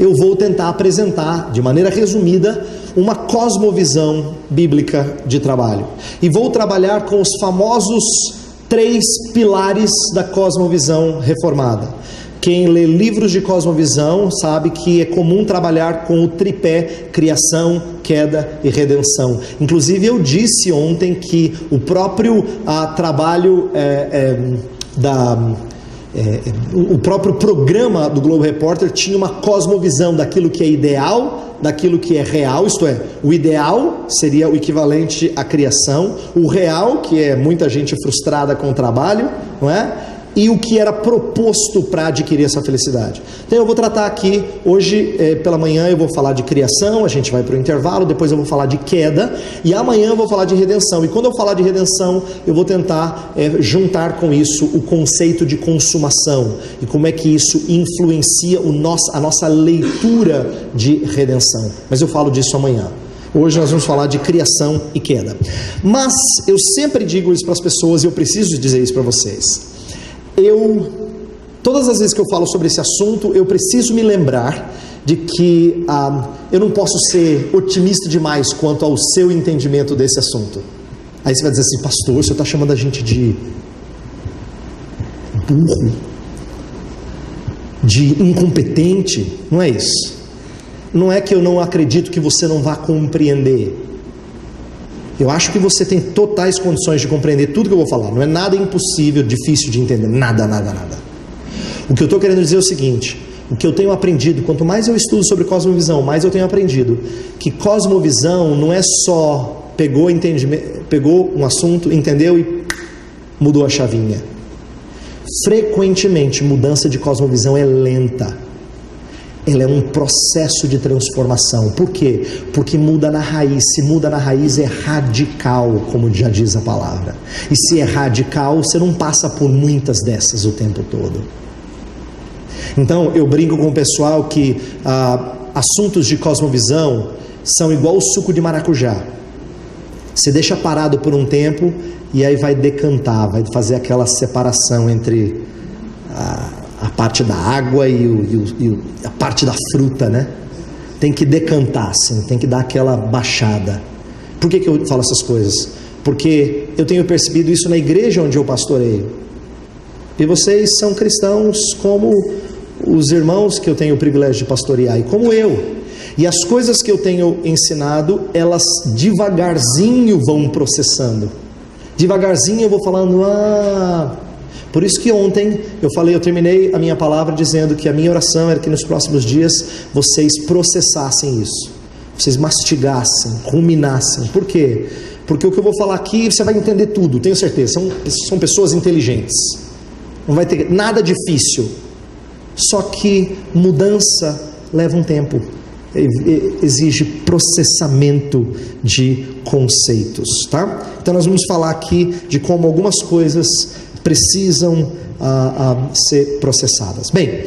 eu vou tentar apresentar, de maneira resumida, uma cosmovisão bíblica de trabalho. E vou trabalhar com os famosos 3 pilares da cosmovisão reformada. Quem lê livros de cosmovisão sabe que é comum trabalhar com o tripé criação, queda e redenção. Inclusive eu disse ontem que o próprio trabalho o próprio programa do Globo Repórter tinha uma cosmovisão daquilo que é ideal, daquilo que é real, isto é, o ideal seria o equivalente à criação, o real, que é muita gente frustrada com o trabalho, não é? E o que era proposto para adquirir essa felicidade. Então eu vou tratar aqui, hoje pela manhã eu vou falar de criação, a gente vai para o intervalo, depois eu vou falar de queda, e amanhã eu vou falar de redenção. E quando eu falar de redenção, eu vou tentar juntar com isso o conceito de consumação, e como é que isso influencia a nossa leitura de redenção. Mas eu falo disso amanhã. Hoje nós vamos falar de criação e queda. Mas eu sempre digo isso para as pessoas, e eu preciso dizer isso para vocês. Todas as vezes que eu falo sobre esse assunto, eu preciso me lembrar de que eu não posso ser otimista demais quanto ao seu entendimento desse assunto. Aí você vai dizer assim, pastor, você está chamando a gente de burro, de incompetente? Não é isso. Não é que eu não acredito que você não vá compreender. Eu acho que você tem totais condições de compreender tudo que eu vou falar. Não é nada impossível, difícil de entender. Nada. O que eu estou querendo dizer é o seguinte: o que eu tenho aprendido, quanto mais eu estudo sobre cosmovisão, mais eu tenho aprendido que cosmovisão não é só pegou um assunto, entendeu e mudou a chavinha. Frequentemente, mudança de cosmovisão é lenta. Ela é um processo de transformação. Por quê? Porque muda na raiz. Se muda na raiz é radical, como já diz a palavra. E se é radical, você não passa por muitas dessas o tempo todo. Então eu brinco com o pessoal que assuntos de cosmovisão são igual o suco de maracujá. Você deixa parado por um tempo e aí vai decantar, vai fazer aquela separação entre a parte da água e a parte da fruta, né? Tem que decantar, assim, tem que dar aquela baixada. Por que eu falo essas coisas? Porque eu tenho percebido isso na igreja onde eu pastoreio. E vocês são cristãos como os irmãos que eu tenho o privilégio de pastorear, e como eu. E as coisas que eu tenho ensinado, elas devagarzinho vão processando. Devagarzinho eu vou falando, Por isso que ontem eu terminei a minha palavra dizendo que a minha oração era que nos próximos dias vocês processassem isso, vocês mastigassem, ruminassem. Por quê? Porque o que eu vou falar aqui você vai entender tudo, tenho certeza. São pessoas inteligentes, não vai ter nada difícil. Só que mudança leva um tempo, exige processamento de conceitos, tá? Então nós vamos falar aqui de como algumas coisas precisam ser processadas. Bem,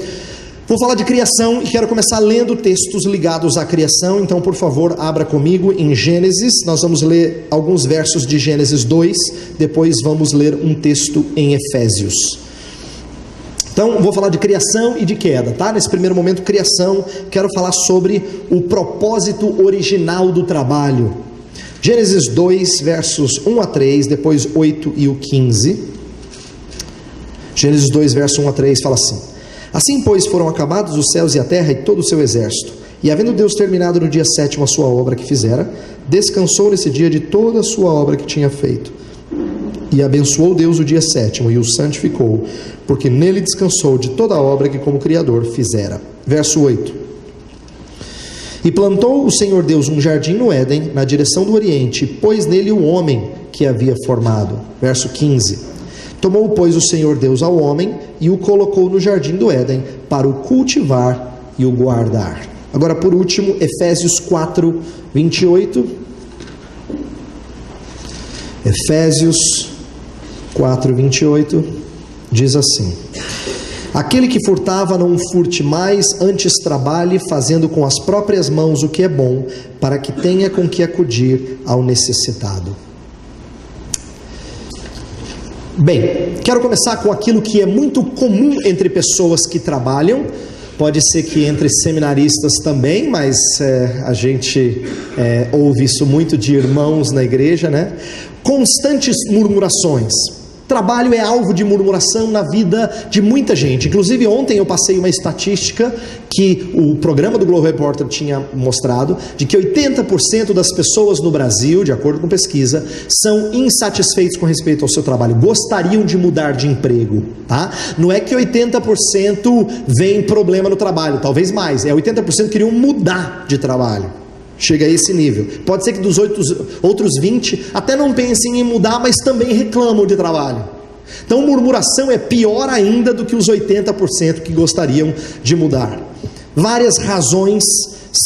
vou falar de criação e quero começar lendo textos ligados à criação. Então, por favor, abra comigo em Gênesis. Nós vamos ler alguns versos de Gênesis 2, depois vamos ler um texto em Efésios. Então, vou falar de criação e de queda, tá? Nesse primeiro momento, criação, quero falar sobre o propósito original do trabalho. Gênesis 2, versos 1 a 3, depois 8 e o 15. Gênesis 2, verso 1 a 3 fala assim: Assim, pois, foram acabados os céus e a terra e todo o seu exército. E havendo Deus terminado no dia 7º a sua obra que fizera, descansou nesse dia de toda a sua obra que tinha feito. E abençoou Deus o dia 7º e o santificou, porque nele descansou de toda a obra que como Criador fizera. Verso 8: E plantou o Senhor Deus um jardim no Éden, na direção do Oriente, e pôs nele o homem que havia formado. Verso 15: Tomou, pois, o Senhor Deus ao homem e o colocou no jardim do Éden para o cultivar e o guardar. Agora, por último, Efésios 4, 28. Efésios 4, 28 diz assim: Aquele que furtava não furte mais, antes trabalhe, fazendo com as próprias mãos o que é bom, para que tenha com que acudir ao necessitado. Bem, quero começar com aquilo que é muito comum entre pessoas que trabalham, Pode ser que entre seminaristas também, mas a gente ouve isso muito de irmãos na igreja, né? Constantes murmurações. Trabalho é alvo de murmuração na vida de muita gente. Inclusive ontem eu passei uma estatística que o programa do Globo Repórter tinha mostrado, de que 80% das pessoas no Brasil, de acordo com pesquisa, são insatisfeitos com respeito ao seu trabalho, gostariam de mudar de emprego, tá? Não é que 80% vem problema no trabalho, talvez mais, 80% queriam mudar de trabalho. Chega a esse nível. Pode ser que dos outros 20 até não pensem em mudar, mas também reclamam de trabalho. Então murmuração é pior ainda do que os 80% que gostariam de mudar. Várias razões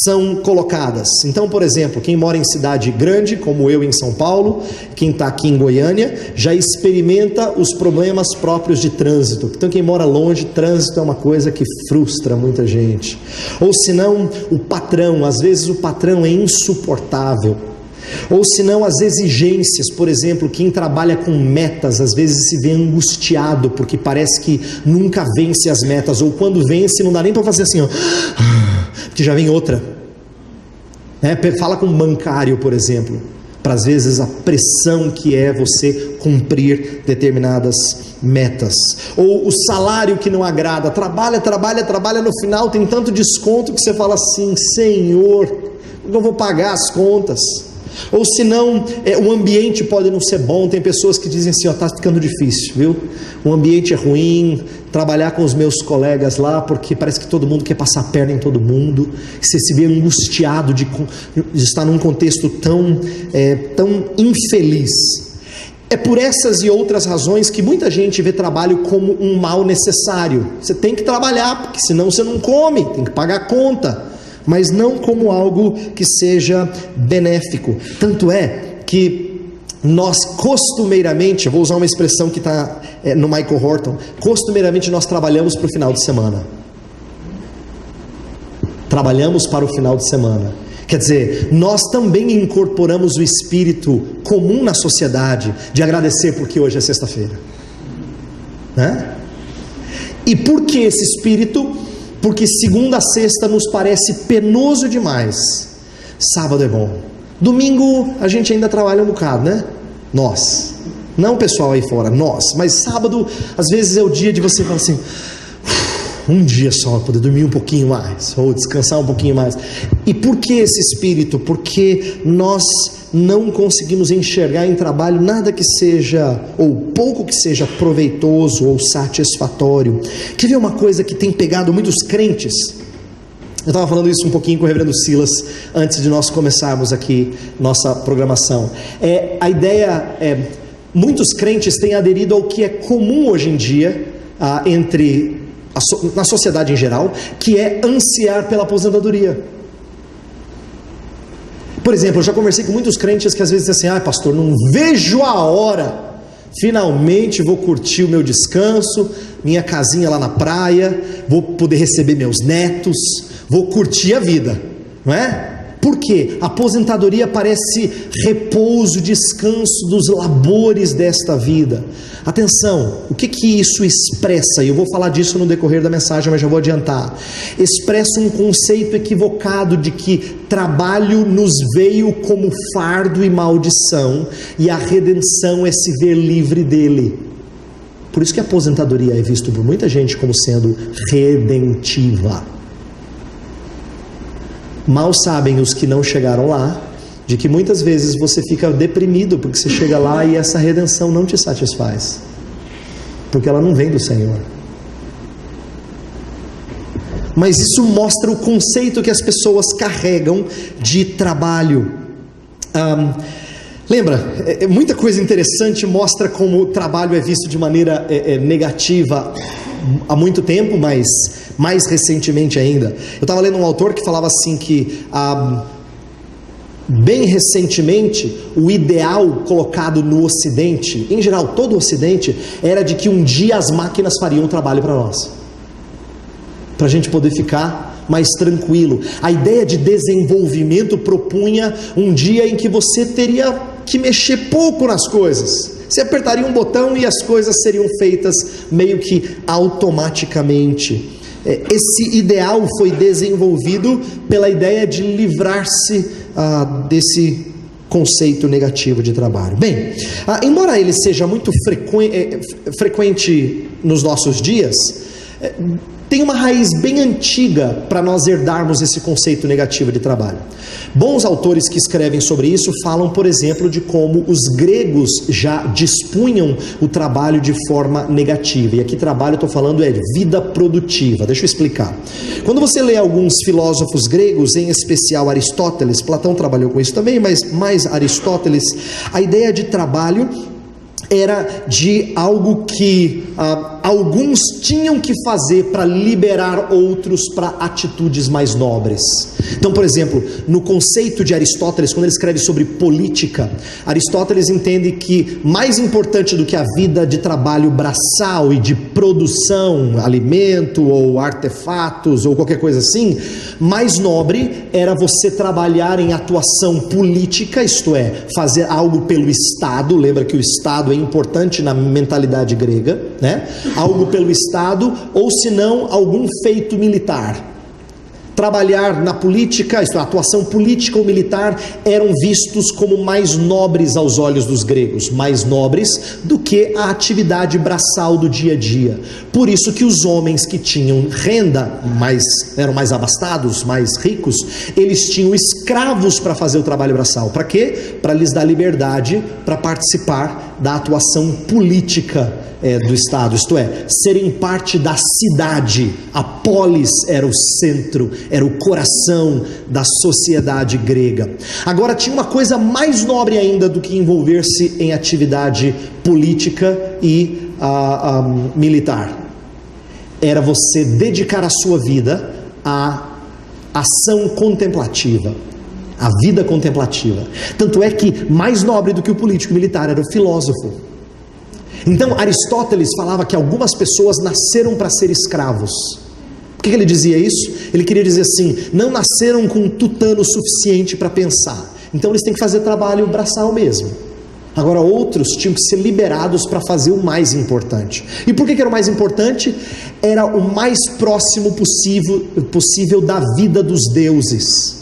são colocadas. Então, por exemplo, quem mora em cidade grande, como eu em São Paulo, quem está aqui em Goiânia, já experimenta os problemas próprios de trânsito. Então, quem mora longe, trânsito é uma coisa que frustra muita gente. Ou senão, o patrão, às vezes o patrão é insuportável. Ou senão as exigências, por exemplo, quem trabalha com metas, às vezes se vê angustiado, porque parece que nunca vence as metas, ou quando vence não dá nem para fazer assim, ó, porque já vem outra. Fala com um bancário, por exemplo, para às vezes a pressão que é você cumprir determinadas metas. Ou o salário que não agrada, trabalha, no final tem tanto desconto que você fala assim, Senhor, eu vou pagar as contas. Ou senão, o ambiente pode não ser bom. Tem pessoas que dizem assim, está ficando difícil, viu? O ambiente é ruim, trabalhar com os meus colegas lá, porque parece que todo mundo quer passar a perna em todo mundo. Você se vê angustiado de estar num contexto tão infeliz. É por essas e outras razões que muita gente vê trabalho como um mal necessário. Você tem que trabalhar, porque senão você não come, tem que pagar a conta. Mas não como algo que seja benéfico. Tanto é que nós costumeiramente, vou usar uma expressão que está no Michael Horton, costumeiramente nós trabalhamos para o final de semana. Trabalhamos para o final de semana. Quer dizer, nós também incorporamos o espírito comum na sociedade de agradecer porque hoje é sexta-feira. Né? E por que esse espírito? Porque segunda a sexta nos parece penoso demais. Sábado é bom. Domingo a gente ainda trabalha um bocado, né? Nós. Não o pessoal aí fora, nós. Mas sábado, às vezes é o dia de você falar assim, um dia só, poder dormir um pouquinho mais, ou descansar um pouquinho mais. E por que esse espírito? Porque nós não conseguimos enxergar em trabalho nada que seja, ou pouco que seja proveitoso ou satisfatório. Quer ver uma coisa que tem pegado muitos crentes? Eu estava falando isso um pouquinho com o reverendo Silas antes de nós começarmos aqui nossa programação. A ideia muitos crentes têm aderido ao que é comum hoje em dia na sociedade em geral, que é ansiar pela aposentadoria. Por exemplo, eu já conversei com muitos crentes que às vezes dizem assim, pastor, não vejo a hora, finalmente vou curtir o meu descanso, minha casinha lá na praia, vou poder receber meus netos, vou curtir a vida, não é? Por quê? A aposentadoria parece repouso, descanso dos labores desta vida. Atenção, o que isso expressa? E eu vou falar disso no decorrer da mensagem, mas já vou adiantar. Expressa um conceito equivocado de que trabalho nos veio como fardo e maldição, e a redenção é se ver livre dele. Por isso que a aposentadoria é vista por muita gente como sendo redentiva. Mal sabem os que não chegaram lá, de que muitas vezes você fica deprimido porque você chega lá e essa redenção não te satisfaz, porque ela não vem do Senhor. Mas isso mostra o conceito que as pessoas carregam de trabalho. Lembra, muita coisa interessante mostra como o trabalho é visto de maneira negativa há muito tempo, mas mais recentemente ainda. Eu estava lendo um autor que falava assim que bem recentemente o ideal colocado no Ocidente, em geral todo o Ocidente, era de que um dia as máquinas fariam o trabalho para nós, para a gente poder ficar mais tranquilo. A ideia de desenvolvimento propunha um dia em que você teria que mexer pouco nas coisas. Você apertaria um botão e as coisas seriam feitas meio que automaticamente. Esse ideal foi desenvolvido pela ideia de livrar-se desse conceito negativo de trabalho. Bem, embora ele seja muito frequente nos nossos dias, tem uma raiz bem antiga para nós herdarmos esse conceito negativo de trabalho. Bons autores que escrevem sobre isso falam, por exemplo, de como os gregos já dispunham o trabalho de forma negativa. E aqui trabalho, eu estou falando, é vida produtiva. Deixa eu explicar. Quando você lê alguns filósofos gregos, em especial Aristóteles, Platão trabalhou com isso também, mas mais Aristóteles, a ideia de trabalho era de algo que alguns tinham que fazer para liberar outros para atitudes mais nobres. Então, por exemplo, no conceito de Aristóteles, quando ele escreve sobre política, Aristóteles entende que mais importante do que a vida de trabalho braçal e de produção, alimento ou artefatos ou qualquer coisa assim, mais nobre era você trabalhar em atuação política, isto é, fazer algo pelo Estado. Lembra que o Estado é importante na mentalidade grega, né? Algo pelo Estado, ou se não, algum feito militar. Trabalhar na política, a atuação política ou militar, eram vistos como mais nobres aos olhos dos gregos, mais nobres do que a atividade braçal do dia a dia. Por isso que os homens que tinham renda, eram mais abastados, mais ricos, eles tinham escravos para fazer o trabalho braçal. Para quê? Para lhes dar liberdade para participar da atuação política do Estado, isto é, serem parte da cidade. A polis era o centro, era o coração da sociedade grega. Agora, tinha uma coisa mais nobre ainda do que envolver-se em atividade política e militar. Era você dedicar a sua vida à ação contemplativa, à vida contemplativa. Tanto é que mais nobre do que o político militar era o filósofo. Então Aristóteles falava que algumas pessoas nasceram para ser escravos. Por que ele dizia isso? Ele queria dizer assim: não nasceram com tutano suficiente para pensar, então eles têm que fazer trabalho braçal mesmo. Agora outros tinham que ser liberados para fazer o mais importante. E por que era o mais importante? Era o mais próximo possível da vida dos deuses.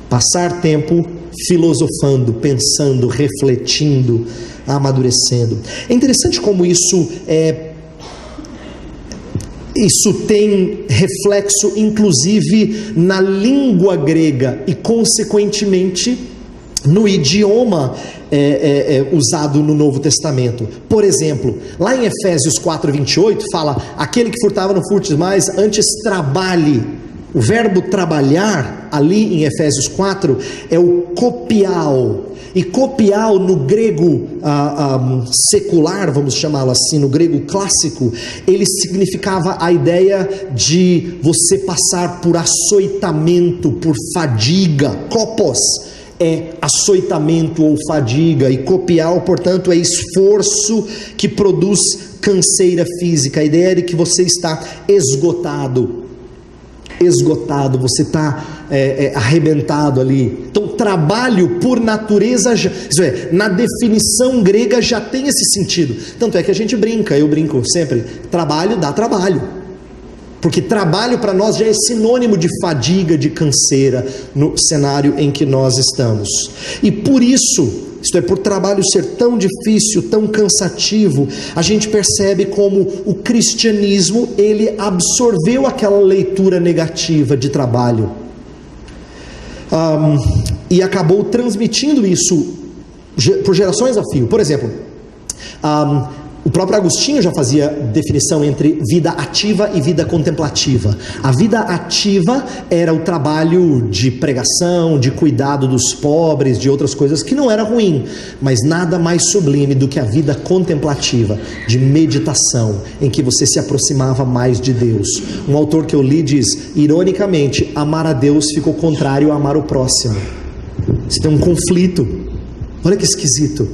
Passar tempo filosofando, pensando, refletindo, amadurecendo. É interessante como isso tem reflexo inclusive na língua grega e consequentemente no idioma usado no Novo Testamento. Por exemplo, lá em Efésios 4:28 fala: aquele que furtava não furte mais, antes trabalhe. O verbo trabalhar ali em Efésios 4 é o copial. E copial no grego secular, vamos chamá-lo assim, no grego clássico, ele significava a ideia de você passar por açoitamento, por fadiga. Kopos é açoitamento ou fadiga, e copial, portanto, é esforço que produz canseira física. A ideia é de que você está esgotado, você está arrebentado ali. Então trabalho por natureza, isso é, na definição grega já tem esse sentido. Tanto é que a gente brinca, eu brinco sempre, trabalho dá trabalho, porque trabalho para nós já é sinônimo de fadiga, de canseira no cenário em que nós estamos. E por isso, isto é, por trabalho ser tão difícil, tão cansativo, a gente percebe como o cristianismo, ele absorveu aquela leitura negativa de trabalho e acabou transmitindo isso por gerações a fio. Por exemplo, o próprio Agostinho já fazia definição entre vida ativa e vida contemplativa. A vida ativa era o trabalho de pregação, de cuidado dos pobres, de outras coisas, que não era ruim, mas nada mais sublime do que a vida contemplativa, de meditação, em que você se aproximava mais de Deus. Um autor que eu li diz, ironicamente, amar a Deus ficou contrário a amar o próximo. Você tem um conflito. Olha que esquisito,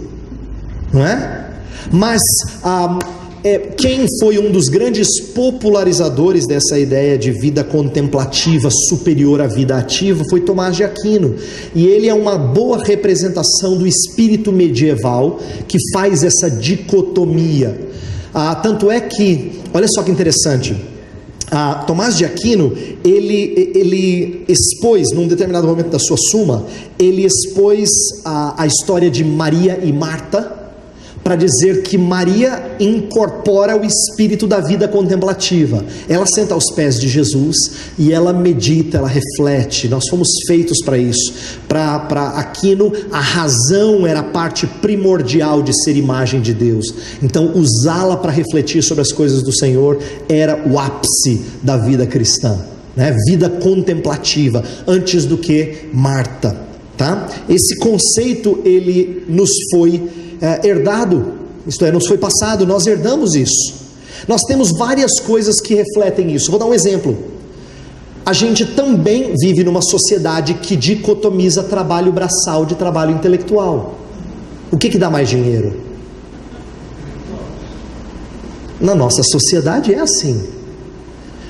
não é? Mas quem foi um dos grandes popularizadores dessa ideia de vida contemplativa superior à vida ativa foi Tomás de Aquino, e ele é uma boa representação do espírito medieval que faz essa dicotomia. Tanto é que, olha só que interessante, Tomás de Aquino, ele expôs, num determinado momento da sua Suma, ele expôs a história de Maria e Marta, para dizer que Maria incorpora o espírito da vida contemplativa. Ela senta aos pés de Jesus e ela medita, ela reflete. Nós fomos feitos para isso. Para Aquino, a razão era a parte primordial de ser imagem de Deus. Então, usá-la para refletir sobre as coisas do Senhor era o ápice da vida cristã, né? Vida contemplativa, antes do que Marta, tá? Esse conceito, ele nos foi herdado, isto é, nos foi passado, nós herdamos isso. Nós temos várias coisas que refletem isso. Vou dar um exemplo. A gente também vive numa sociedade que dicotomiza trabalho braçal de trabalho intelectual. O que dá mais dinheiro? Na nossa sociedade é assim.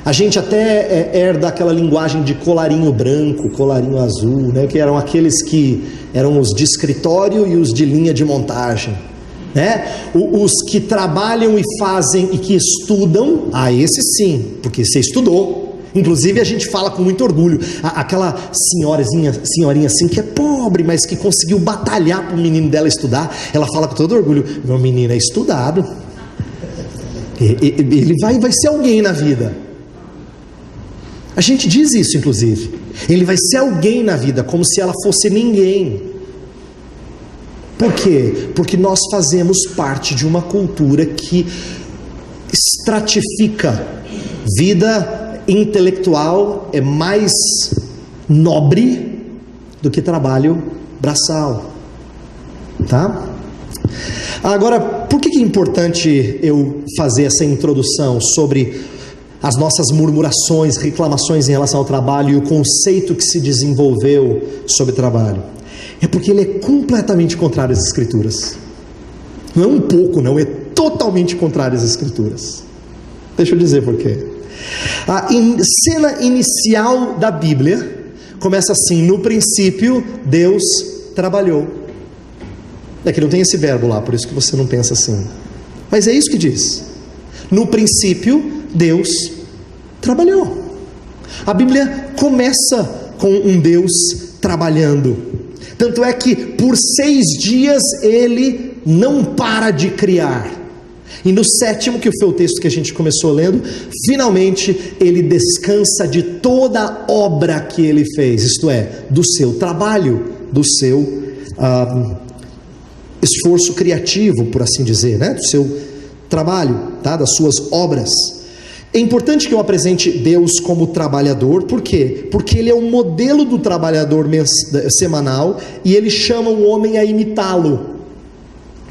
A gente até herda aquela linguagem de colarinho branco, colarinho azul, né? Que eram aqueles que eram os de escritório e os de linha de montagem, né? Os que trabalham e fazem e que estudam, esse sim, porque você estudou. Inclusive a gente fala com muito orgulho, aquela senhorinha assim que é pobre, mas que conseguiu batalhar para o menino dela estudar, ela fala com todo orgulho: meu menino é estudado, ele vai ser alguém na vida. A gente diz isso, inclusive. Ele vai ser alguém na vida, como se ela fosse ninguém. Por quê? Porque nós fazemos parte de uma cultura que estratifica. Vida intelectual é mais nobre do que trabalho braçal, tá? Agora, por que é importante eu fazer essa introdução sobre as nossas murmurações, reclamações em relação ao trabalho e o conceito que se desenvolveu sobre trabalho? É porque ele é completamente contrário às Escrituras. Não é um pouco, não, é totalmente contrário às Escrituras. Deixa eu dizer por quê. A cena inicial da Bíblia começa assim: no princípio Deus trabalhou. É que não tem esse verbo lá, por isso que você não pensa assim. Mas é isso que diz. No princípio Deus trabalhou. A Bíblia começa com um Deus trabalhando. Tanto é que por 6 dias ele não para de criar. E no 7º, que foi o texto que a gente começou lendo, finalmente ele descansa de toda a obra que ele fez, isto é, do seu trabalho, do seu esforço criativo, por assim dizer, né? Do seu trabalho, tá? Das suas obras. É importante que eu apresente Deus como trabalhador. Por quê? Porque ele é o modelo do trabalhador semanal e ele chama o homem a imitá-lo.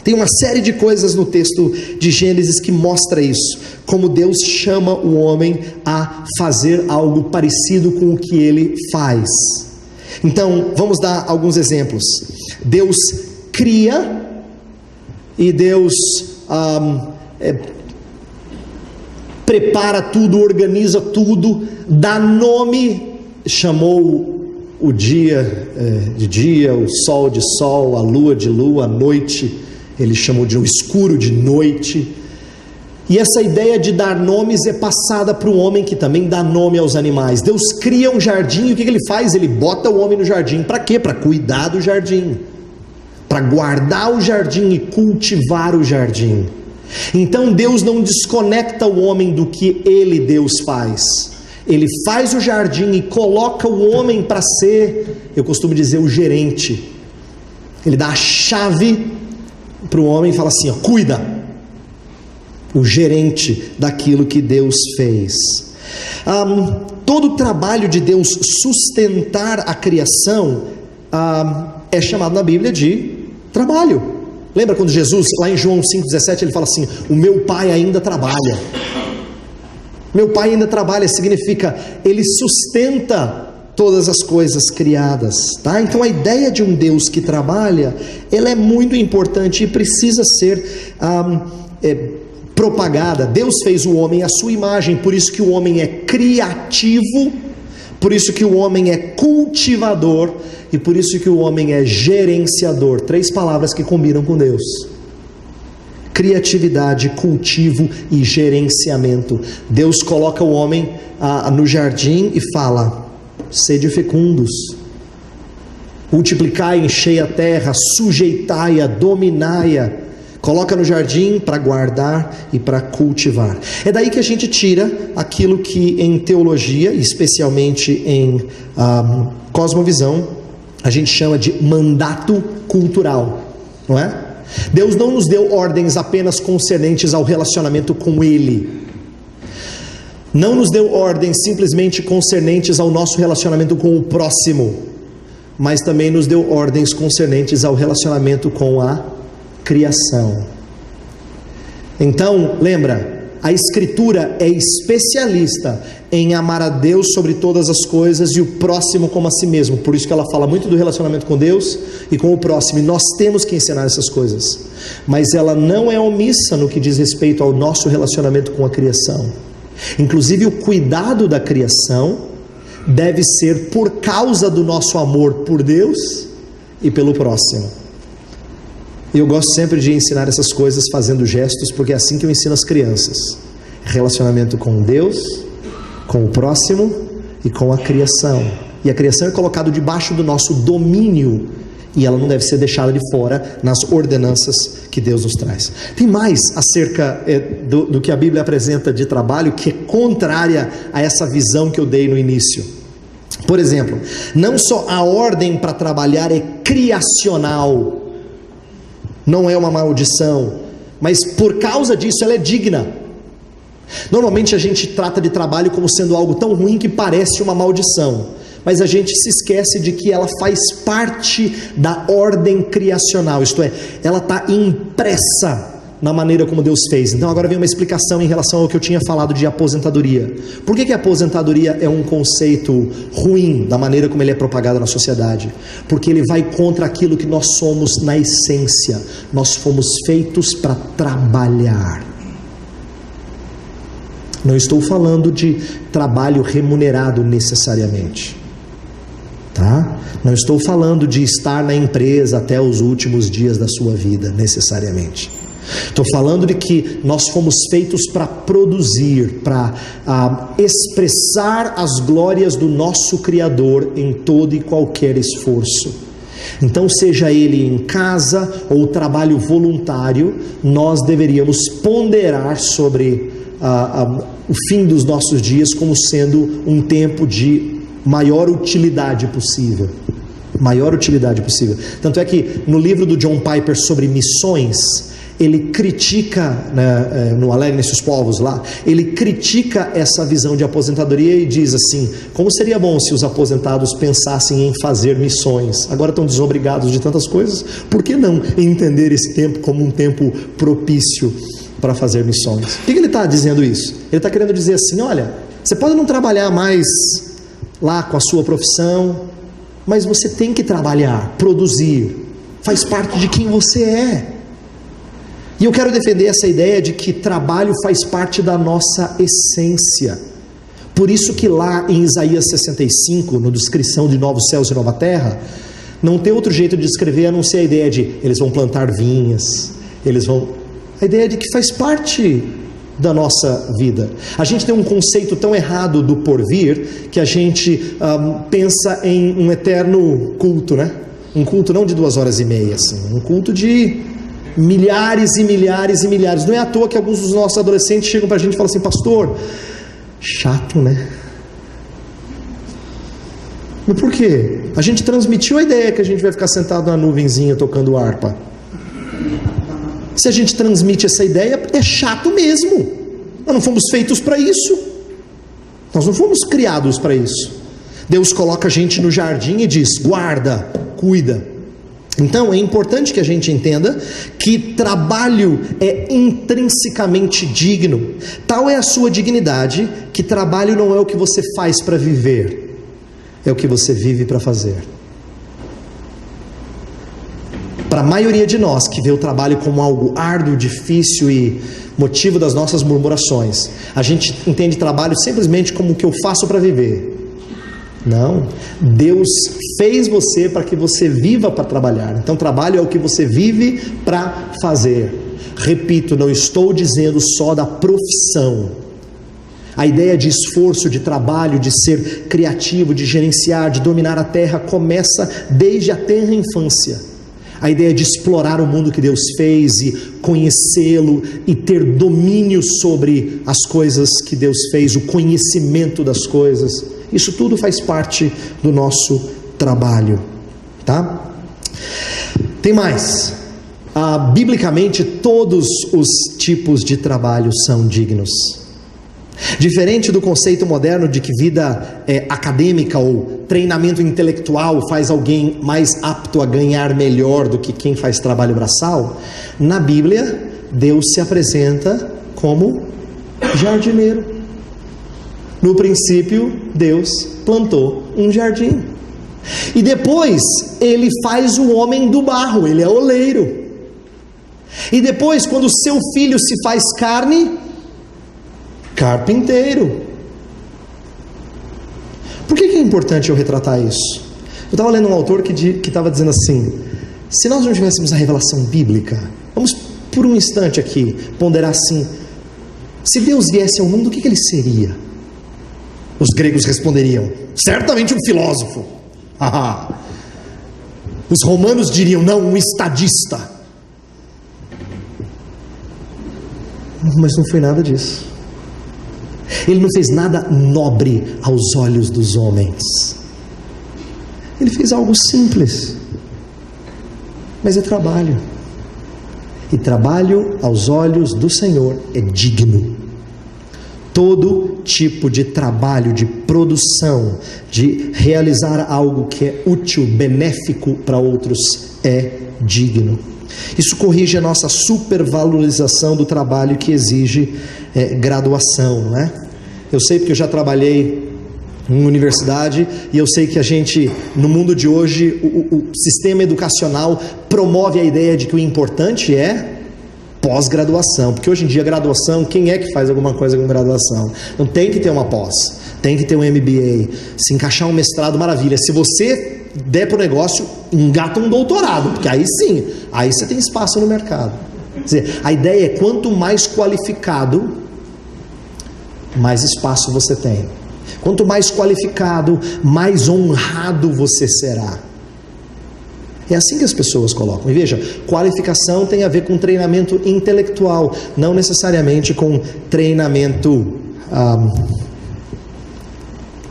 Tem uma série de coisas no texto de Gênesis que mostra isso, como Deus chama o homem a fazer algo parecido com o que ele faz. Então, vamos dar alguns exemplos. Deus cria e Deus prepara tudo, organiza tudo, dá nome, chamou o dia de dia, o sol de sol, a lua de lua, a noite, ele chamou de um escuro de noite. E essa ideia de dar nomes é passada para o homem, que também dá nome aos animais. Deus cria um jardim, e o que ele faz? Ele bota o homem no jardim, para quê? Para cuidar do jardim, para guardar o jardim e cultivar o jardim. Então Deus não desconecta o homem do que ele, Deus, faz. Ele faz o jardim e coloca o homem para ser, eu costumo dizer, o gerente. Ele dá a chave para o homem e fala assim, ó, cuida. O gerente daquilo que Deus fez. Todo o trabalho de Deus sustentar a criação é chamado na Bíblia de trabalho. Lembra quando Jesus, lá em João 5,17, ele fala assim, o meu pai ainda trabalha. Meu pai ainda trabalha, significa, ele sustenta todas as coisas criadas, tá? Então a ideia de um Deus que trabalha, ela é muito importante e precisa ser propagada. Deus fez o homem à sua imagem, por isso que o homem é criativo, por isso que o homem é cultivador e por isso que o homem é gerenciador. 3 palavras que combinam com Deus: criatividade, cultivo e gerenciamento. Deus coloca o homem no jardim e fala: sede fecundos, multiplicai, enchei a terra, sujeitai-a, dominai-a. Coloca no jardim para guardar e para cultivar. É daí que a gente tira aquilo que em teologia, especialmente em cosmovisão, a gente chama de mandato cultural, não é? Deus não nos deu ordens apenas concernentes ao relacionamento com Ele. Não nos deu ordens simplesmente concernentes ao nosso relacionamento com o próximo, mas também nos deu ordens concernentes ao relacionamento com a criação. Então, lembra, a Escritura é especialista em amar a Deus sobre todas as coisas e o próximo como a si mesmo. Por isso que ela fala muito do relacionamento com Deus e com o próximo, e nós temos que ensinar essas coisas. Mas ela não é omissa no que diz respeito ao nosso relacionamento com a criação. Inclusive, o cuidado da criação deve ser por causa do nosso amor por Deus e pelo próximo. E eu gosto sempre de ensinar essas coisas fazendo gestos, porque é assim que eu ensino as crianças: relacionamento com Deus, com o próximo e com a criação. E a criação é colocada debaixo do nosso domínio, e ela não deve ser deixada de fora nas ordenanças que Deus nos traz. Tem mais acerca do que a Bíblia apresenta de trabalho, que é contrária a essa visão que eu dei no início. Por exemplo, não só a ordem para trabalhar é criacional, não é uma maldição, mas por causa disso ela é digna. Normalmente a gente trata de trabalho como sendo algo tão ruim que parece uma maldição, mas a gente se esquece de que ela faz parte da ordem criacional, isto é, ela está impressa na maneira como Deus fez. Então agora vem uma explicação em relação ao que eu tinha falado de aposentadoria. Por que a aposentadoria é um conceito ruim da maneira como ele é propagado na sociedade? Porque ele vai contra aquilo que nós somos na essência. Nós fomos feitos para trabalhar. Não estou falando de trabalho remunerado necessariamente, tá? Não estou falando de estar na empresa até os últimos dias da sua vida necessariamente. Estou falando de que nós fomos feitos para produzir, para expressar as glórias do nosso Criador em todo e qualquer esforço. Então, seja ele em casa ou trabalho voluntário, nós deveríamos ponderar sobre o fim dos nossos dias como sendo um tempo de maior utilidade possível. Maior utilidade possível. Tanto é que no livro do John Piper sobre missões, ele critica, no Alegre nesses povos lá, ele critica essa visão de aposentadoria e diz assim: como seria bom se os aposentados pensassem em fazer missões? Agora estão desobrigados de tantas coisas, por que não entender esse tempo como um tempo propício para fazer missões? Por que ele está dizendo isso? Ele está querendo dizer assim: olha, você pode não trabalhar mais lá com a sua profissão, mas você tem que trabalhar, produzir, faz parte de quem você é. E eu quero defender essa ideia de que trabalho faz parte da nossa essência. Por isso que lá em Isaías 65, na descrição de novos céus e nova terra, não tem outro jeito de descrever a não ser a ideia de eles vão plantar vinhas, a ideia de que faz parte da nossa vida. A gente tem um conceito tão errado do porvir, que a gente pensa em um eterno culto, né? Um culto não de 2h30, assim, um culto de milhares e milhares e milhares. Não é à toa que alguns dos nossos adolescentes chegam para a gente e falam assim: pastor, chato, né? Mas por quê? A gente transmitiu a ideia que a gente vai ficar sentado na nuvenzinha tocando harpa. Se a gente transmite essa ideia, é chato mesmo. Nós não fomos feitos para isso. Nós não fomos criados para isso. Deus coloca a gente no jardim e diz: guarda, cuida. Então é importante que a gente entenda que trabalho é intrinsecamente digno. Tal é a sua dignidade que trabalho não é o que você faz para viver, é o que você vive para fazer. Para a maioria de nós que vê o trabalho como algo árduo, difícil e motivo das nossas murmurações, a gente entende trabalho simplesmente como o que eu faço para viver. Não, Deus fez você para que você viva para trabalhar. Então trabalho é o que você vive para fazer. Repito, não estou dizendo só da profissão. A ideia de esforço, de trabalho, de ser criativo, de gerenciar, de dominar a terra, começa desde a tenra infância. A ideia de explorar o mundo que Deus fez e conhecê-lo e ter domínio sobre as coisas que Deus fez, o conhecimento das coisas. Isso tudo faz parte do nosso trabalho, tá? Tem mais. Biblicamente, todos os tipos de trabalho são dignos. Diferente do conceito moderno de que vida acadêmica ou treinamento intelectual faz alguém mais apto a ganhar melhor do que quem faz trabalho braçal, na Bíblia, Deus se apresenta como jardineiro. No princípio, Deus plantou um jardim. E depois, Ele faz o homem do barro, Ele é oleiro. E depois, quando o seu filho se faz carne, carpinteiro. Por que é importante eu retratar isso? Eu estava lendo um autor que estava dizendo assim: se nós não tivéssemos a revelação bíblica, vamos por um instante aqui ponderar assim, se Deus viesse ao mundo, o que ele seria? Os gregos responderiam: certamente um filósofo. Os romanos diriam: não, um estadista. Mas não foi nada disso. Ele não fez nada nobre aos olhos dos homens. Ele fez algo simples, mas é trabalho. E trabalho aos olhos do Senhor é digno. Todo tipo de trabalho, de produção, de realizar algo que é útil, benéfico para outros, é digno. Isso corrige a nossa supervalorização do trabalho que exige graduação, não é? Eu sei porque eu já trabalhei em universidade e eu sei que a gente, no mundo de hoje, o sistema educacional promove a ideia de que o importante é pós-graduação, porque hoje em dia graduação, quem é que faz alguma coisa com graduação? Não tem que ter uma pós, tem que ter um MBA, se encaixar um mestrado, maravilha. Se você der para o negócio, engata um doutorado, porque aí sim, aí você tem espaço no mercado. Quer dizer, a ideia é quanto mais qualificado, mais espaço você tem. Quanto mais qualificado, mais honrado você será. É assim que as pessoas colocam. E veja, qualificação tem a ver com treinamento intelectual, não necessariamente com treinamento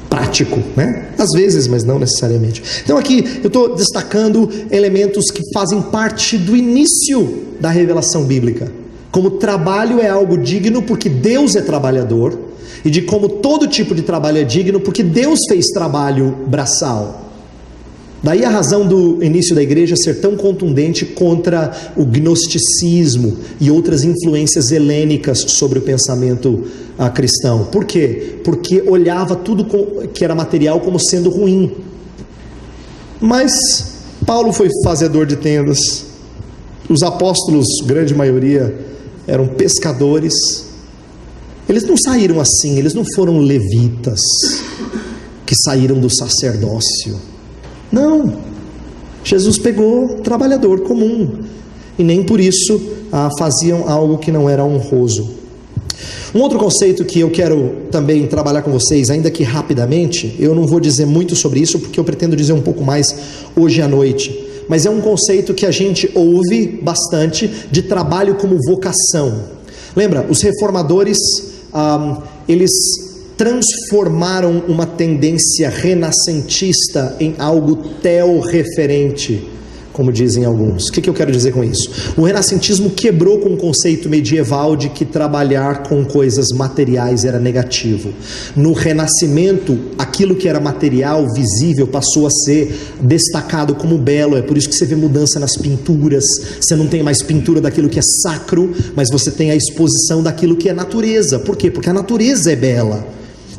prático, né? Às vezes, mas não necessariamente. Então aqui eu estou destacando elementos que fazem parte do início da revelação bíblica. Como trabalho é algo digno porque Deus é trabalhador, e de como todo tipo de trabalho é digno porque Deus fez trabalho braçal. Daí a razão do início da igreja ser tão contundente contra o gnosticismo e outras influências helênicas sobre o pensamento cristão. Por quê? Porque olhava tudo que era material como sendo ruim. Mas Paulo foi fazedor de tendas, os apóstolos, grande maioria, eram pescadores. Eles não saíram assim, eles não foram levitas que saíram do sacerdócio. Não, Jesus pegou trabalhador comum e nem por isso faziam algo que não era honroso. Um outro conceito que eu quero também trabalhar com vocês, ainda que rapidamente, eu não vou dizer muito sobre isso porque eu pretendo dizer um pouco mais hoje à noite, mas é um conceito que a gente ouve bastante de trabalho como vocação. Lembra, os reformadores, eles transformaram uma tendência renascentista em algo teorreferente, como dizem alguns. O que eu quero dizer com isso? O renascentismo quebrou com o conceito medieval de que trabalhar com coisas materiais era negativo. No Renascimento, aquilo que era material, visível, passou a ser destacado como belo. É por isso que você vê mudança nas pinturas. Você não tem mais pintura daquilo que é sacro, mas você tem a exposição daquilo que é natureza. Por quê? Porque a natureza é bela.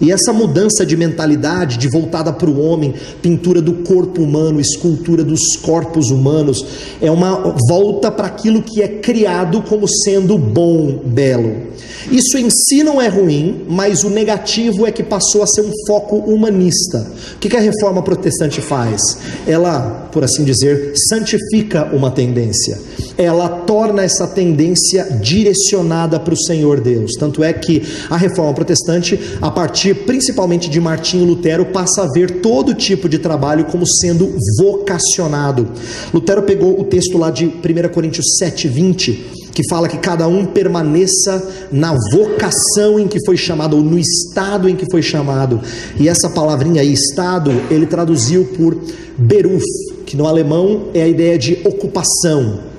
E essa mudança de mentalidade, de voltada para o homem, pintura do corpo humano, escultura dos corpos humanos, é uma volta para aquilo que é criado como sendo bom, belo. Isso em si não é ruim, mas o negativo é que passou a ser um foco humanista. O que a reforma protestante faz? Ela, por assim dizer, santifica uma tendência. Ela torna essa tendência direcionada para o Senhor Deus. Tanto é que a reforma protestante, a partir principalmente de Martinho Lutero, passa a ver todo tipo de trabalho como sendo vocacionado. Lutero pegou o texto lá de 1 Coríntios 7:20, que fala que cada um permaneça na vocação em que foi chamado, ou no estado em que foi chamado. E essa palavrinha aí, estado, ele traduziu por Beruf, que no alemão é a ideia de ocupação.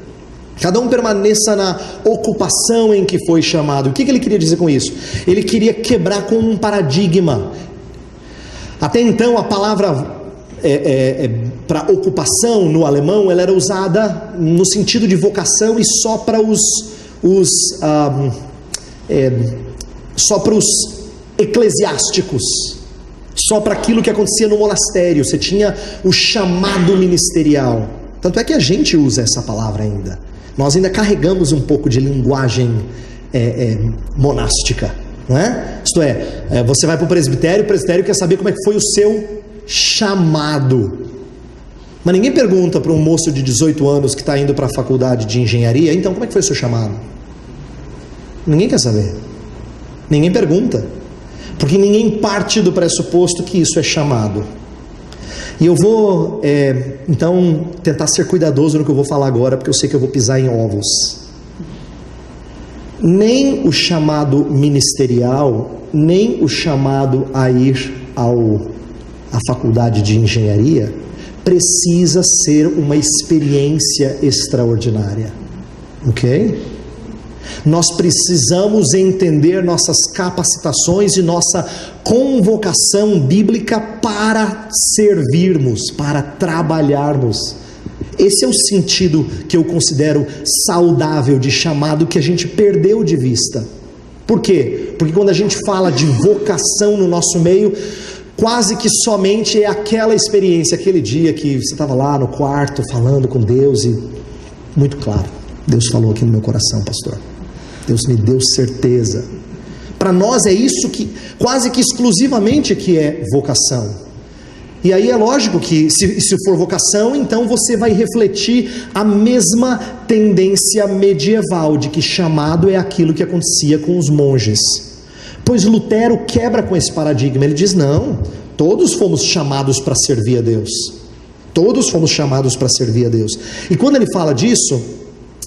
Cada um permaneça na ocupação em que foi chamado. O que ele queria dizer com isso? Ele queria quebrar com um paradigma. Até então a palavra para ocupação no alemão, ela era usada no sentido de vocação e só para só para os eclesiásticos, só para aquilo que acontecia no monastério. Você tinha o chamado ministerial. Tanto é que a gente usa essa palavra ainda. Nós ainda carregamos um pouco de linguagem monástica, não é? Isto é, você vai para o presbitério quer saber como é que foi o seu chamado. Mas ninguém pergunta para um moço de 18 anos que está indo para a faculdade de engenharia, então como é que foi o seu chamado? Ninguém quer saber. Ninguém pergunta. Porque ninguém parte do pressuposto que isso é chamado. E eu vou, então, tentar ser cuidadoso no que eu vou falar agora, porque eu sei que eu vou pisar em ovos. Nem o chamado ministerial, nem o chamado a ir à faculdade de engenharia, precisa ser uma experiência extraordinária. Ok? Nós precisamos entender nossas capacitações e nossa convocação bíblica para servirmos, para trabalharmos. Esse é o sentido que eu considero saudável de chamado, que a gente perdeu de vista. Por quê? Porque quando a gente fala de vocação no nosso meio, quase que somente é aquela experiência, aquele dia que você estava lá no quarto falando com Deus e muito claro, Deus falou aqui no meu coração, pastor. Deus me deu certeza. Para nós é isso que quase que exclusivamente que é vocação. E aí é lógico que se for vocação, então você vai refletir a mesma tendência medieval de que chamado é aquilo que acontecia com os monges. Pois Lutero quebra com esse paradigma. Ele diz: não, todos fomos chamados para servir a Deus. Todos fomos chamados para servir a Deus. E quando ele fala disso,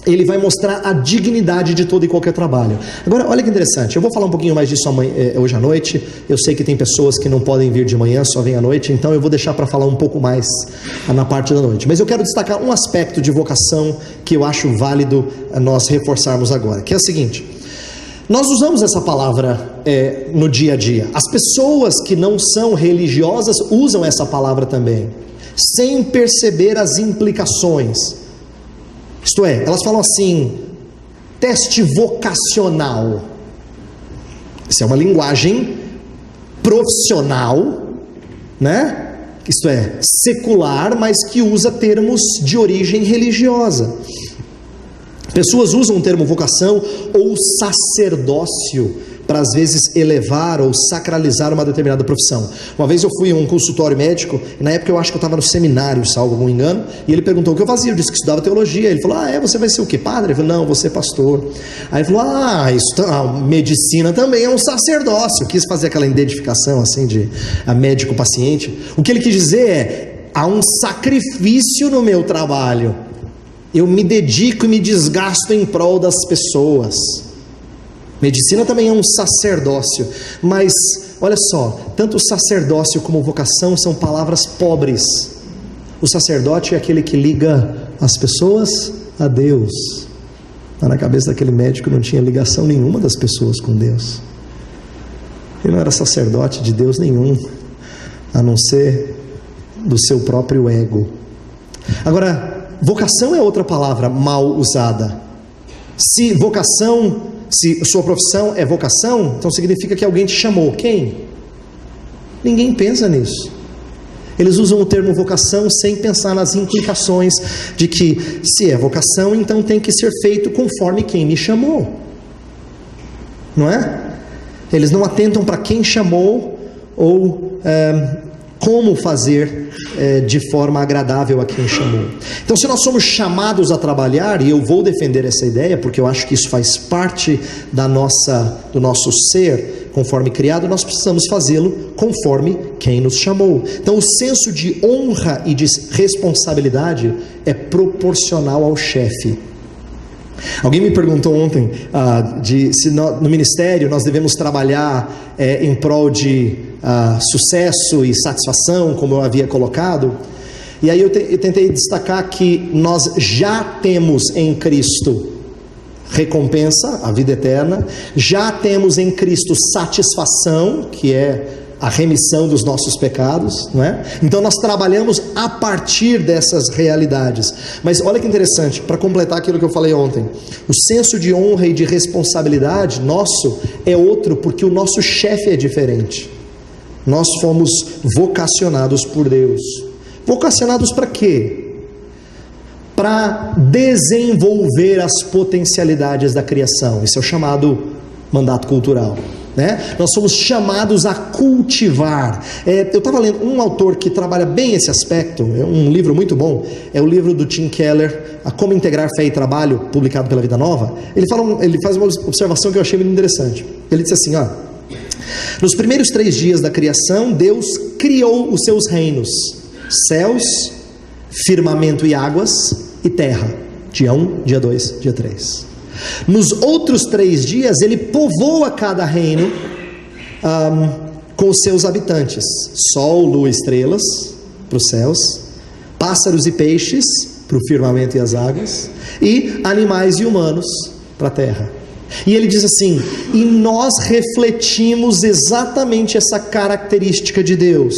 ele vai mostrar a dignidade de todo e qualquer trabalho. Agora, olha que interessante, eu vou falar um pouquinho mais disso hoje à noite. Eu sei que tem pessoas que não podem vir de manhã, só vêm à noite, então eu vou deixar para falar um pouco mais na parte da noite. Mas eu quero destacar um aspecto de vocação que eu acho válido nós reforçarmos agora, que é o seguinte: nós usamos essa palavra no dia a dia. As pessoas que não são religiosas usam essa palavra também, sem perceber as implicações. Isto é, elas falam assim: teste vocacional. Isso é uma linguagem profissional, né? Isto é, secular, mas que usa termos de origem religiosa. Pessoas usam o termo vocação ou sacerdócio para às vezes elevar ou sacralizar uma determinada profissão. Uma vez eu fui a um consultório médico, e na época eu acho que eu estava no seminário, salvo algum engano, e ele perguntou o que eu fazia. Eu disse que estudava teologia. Ele falou: você vai ser o quê? Padre? Eu falei: não, você é pastor. Aí ele falou: medicina também é um sacerdócio. Eu quis fazer aquela identificação assim de médico-paciente. O que ele quis dizer é: há um sacrifício no meu trabalho. Eu me dedico e me desgasto em prol das pessoas. Medicina também é um sacerdócio, mas olha só, tanto o sacerdócio como vocação são palavras pobres. O sacerdote é aquele que liga as pessoas a Deus, mas na cabeça daquele médico não tinha ligação nenhuma das pessoas com Deus. Ele não era sacerdote de Deus nenhum, a não ser do seu próprio ego. Agora, vocação é outra palavra mal usada. Se sua profissão é vocação, então significa que alguém te chamou. Quem? Ninguém pensa nisso. Eles usam o termo vocação sem pensar nas implicações de que, se é vocação, então tem que ser feito conforme quem me chamou. Não é? Eles não atentam para quem chamou ou como fazer de forma agradável a quem chamou. Então, se nós somos chamados a trabalhar, e eu vou defender essa ideia, porque eu acho que isso faz parte do nosso ser, conforme criado, nós precisamos fazê-lo conforme quem nos chamou. Então, o senso de honra e de responsabilidade é proporcional ao chefe. Alguém me perguntou ontem se no ministério nós devemos trabalhar em prol de sucesso e satisfação, como eu havia colocado. E aí eu tentei destacar que nós já temos em Cristo recompensa, a vida eterna, já temos em Cristo satisfação, que é a remissão dos nossos pecados, não é? Então nós trabalhamos a partir dessas realidades. Mas olha que interessante, para completar aquilo que eu falei ontem, o senso de honra e de responsabilidade nosso é outro, porque o nosso chefe é diferente. Nós fomos vocacionados por Deus. Vocacionados para quê? Para desenvolver as potencialidades da criação. Esse é o chamado mandato cultural, né? Nós somos chamados a cultivar. Eu estava lendo um autor que trabalha bem esse aspecto, é um livro muito bom, é o livro do Tim Keller, A Como Integrar Fé e Trabalho, publicado pela Vida Nova. Ele faz uma observação que eu achei muito interessante. Ele disse assim, nos primeiros 3 dias da criação, Deus criou os seus reinos, céus, firmamento e águas, e terra, dia 1, dia 2, dia 3. Nos outros 3 dias ele povoa cada reino com os seus habitantes, sol, lua, estrelas para os céus, pássaros e peixes para o firmamento e as águas, e animais e humanos para a terra. E ele diz assim, e nós refletimos exatamente essa característica de Deus.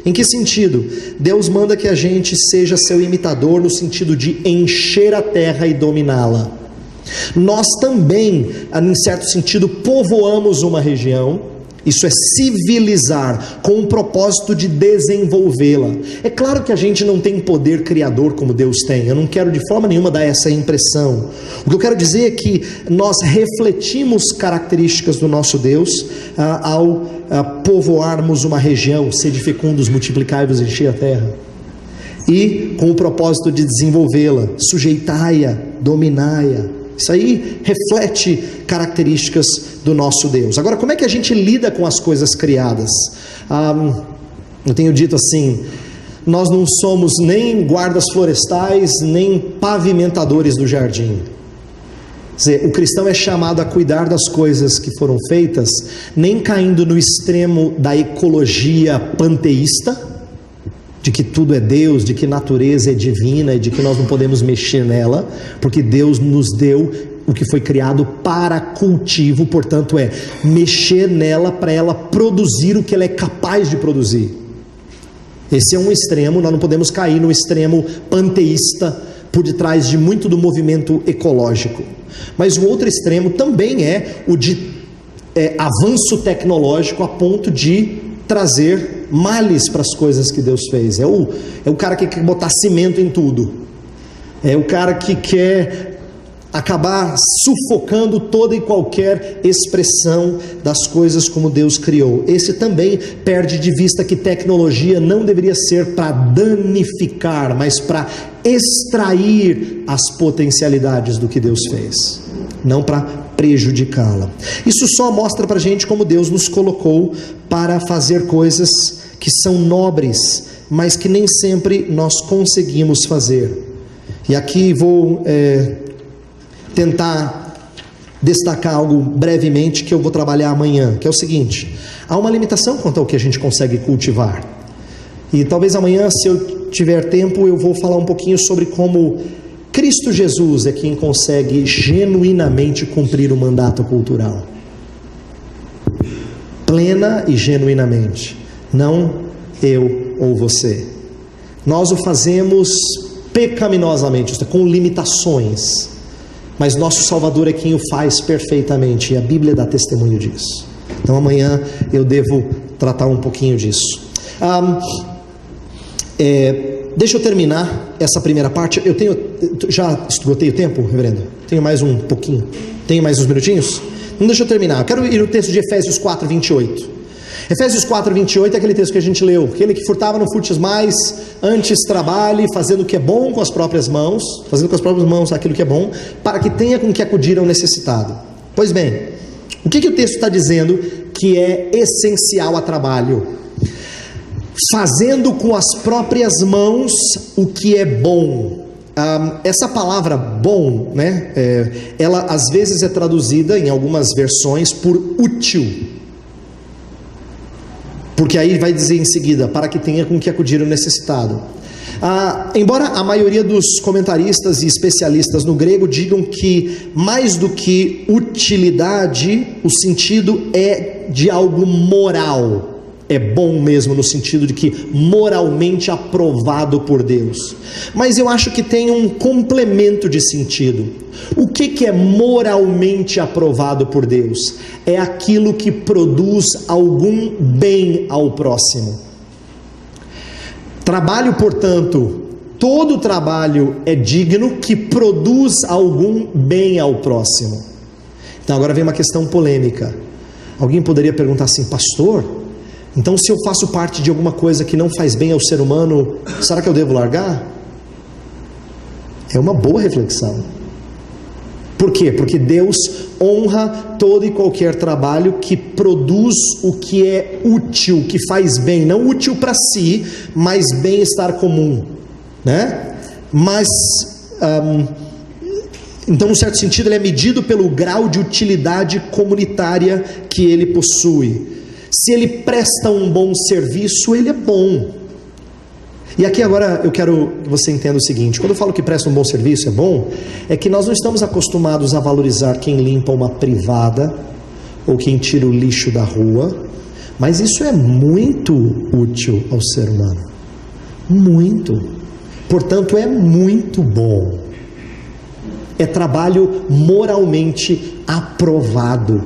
Em que sentido? Deus manda que a gente seja seu imitador no sentido de encher a terra e dominá-la. Nós também, em certo sentido, povoamos uma região. Isso é civilizar, com o propósito de desenvolvê-la. É claro que a gente não tem poder criador como Deus tem. Eu não quero de forma nenhuma dar essa impressão. O que eu quero dizer é que nós refletimos características do nosso Deus ao povoarmos uma região, sede fecundos, multiplicai-vos e enchei a terra. E com o propósito de desenvolvê-la, sujeitai-a, dominai-a. Isso aí reflete características do nosso Deus. Agora, como é que a gente lida com as coisas criadas? Eu tenho dito assim, nós não somos nem guardas florestais, nem pavimentadores do jardim. Quer dizer, o cristão é chamado a cuidar das coisas que foram feitas, nem caindo no extremo da ecologia panteísta, de que tudo é Deus, de que natureza é divina e de que nós não podemos mexer nela, porque Deus nos deu o que foi criado para cultivo, portanto mexer nela para ela produzir o que ela é capaz de produzir. Esse é um extremo, nós não podemos cair no extremo panteísta por detrás de muito do movimento ecológico. Mas o outro extremo também é o de avanço tecnológico a ponto de trazer males para as coisas que Deus fez. É o cara que quer botar cimento em tudo. É o cara que quer acabar sufocando toda e qualquer expressão das coisas como Deus criou. Esse também perde de vista que tecnologia não deveria ser para danificar, mas para extrair as potencialidades do que Deus fez, não para prejudicá-la. Isso só mostra para a gente como Deus nos colocou para fazer coisas que são nobres, mas que nem sempre nós conseguimos fazer. E aqui vou tentar destacar algo brevemente que eu vou trabalhar amanhã, que é o seguinte: há uma limitação quanto ao que a gente consegue cultivar. E talvez amanhã, se eu tiver tempo, eu vou falar um pouquinho sobre como Cristo Jesus é quem consegue genuinamente cumprir o mandato cultural. Plena e genuinamente. Não eu ou você. Nós o fazemos pecaminosamente, com limitações. Mas nosso Salvador é quem o faz perfeitamente. E a Bíblia dá testemunho disso. Então amanhã eu devo tratar um pouquinho disso. Deixa eu terminar essa primeira parte. Já esgotei o tempo, reverendo? Tenho mais um pouquinho. Tenho mais uns minutinhos? Não, deixa eu terminar. Eu quero ir no texto de Efésios 4, 28. Efésios 4, 28 é aquele texto que a gente leu. Aquele que furtava não furtes mais, antes trabalhe, fazendo o que é bom com as próprias mãos, fazendo com as próprias mãos aquilo que é bom, para que tenha com que acudir ao necessitado. Pois bem, o que o texto está dizendo que é essencial a trabalho? Fazendo com as próprias mãos o que é bom. Essa palavra bom, né, ela às vezes é traduzida em algumas versões por útil, porque aí vai dizer em seguida, para que tenha com que acudir o necessitado. Embora a maioria dos comentaristas e especialistas no grego digam que mais do que utilidade, o sentido é de algo moral. É bom mesmo no sentido de que moralmente aprovado por Deus. Mas eu acho que tem um complemento de sentido. O que é moralmente aprovado por Deus? É aquilo que produz algum bem ao próximo. Trabalho, portanto, todo trabalho é digno que produz algum bem ao próximo. Então agora vem uma questão polêmica. Alguém poderia perguntar assim, pastor, então se eu faço parte de alguma coisa que não faz bem ao ser humano, será que eu devo largar? É uma boa reflexão. Por quê? Porque Deus honra todo e qualquer trabalho que produz o que é útil, que faz bem, não útil para si, mas bem-estar comum, né? Mas, então, num certo sentido, ele é medido pelo grau de utilidade comunitária que ele possui. Se ele presta um bom serviço, ele é bom. E aqui agora eu quero que você entenda o seguinte: quando eu falo que presta um bom serviço, é bom, é que nós não estamos acostumados a valorizar quem limpa uma privada ou quem tira o lixo da rua, mas isso é muito útil ao ser humano, muito, portanto é muito bom, é trabalho moralmente aprovado,